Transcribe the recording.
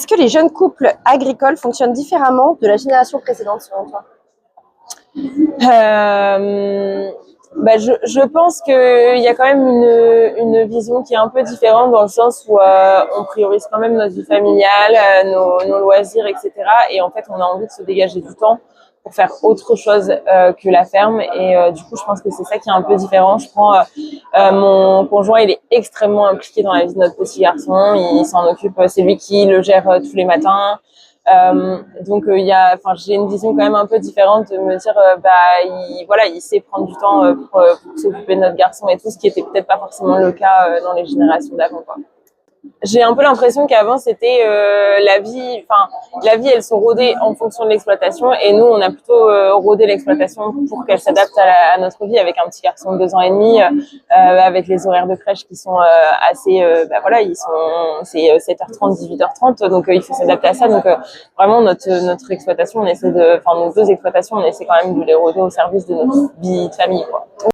Est-ce que les jeunes couples agricoles fonctionnent différemment de la génération précédente selon toi? Je pense qu'il y a quand même une vision qui est un peu différente dans le sens où on priorise quand même notre vie familiale, nos loisirs, etc. Et en fait, on a envie de se dégager du temps pour faire autre chose que la ferme. Et du coup, je pense que c'est ça qui est un peu différent. Je prends mon conjoint, il est extrêmement impliqué dans la vie de notre petit garçon. Il s'en occupe, c'est lui qui le gère tous les matins. Donc j'ai une vision quand même un peu différente de me dire il sait prendre du temps pour s'occuper de notre garçon et tout, ce qui était peut-être pas forcément le cas dans les générations d'avant, quoi. J'ai un peu l'impression qu'avant c'était la vie elle se rodait en fonction de l'exploitation et nous on a plutôt rodé l'exploitation pour qu'elle s'adapte à notre vie avec un petit garçon de 2 ans et demi avec les horaires de crèche qui sont c'est 7h30 18h30 donc il faut s'adapter à ça donc vraiment notre exploitation nos 2 exploitations on essaie quand même de les roder au service de notre vie de famille, quoi.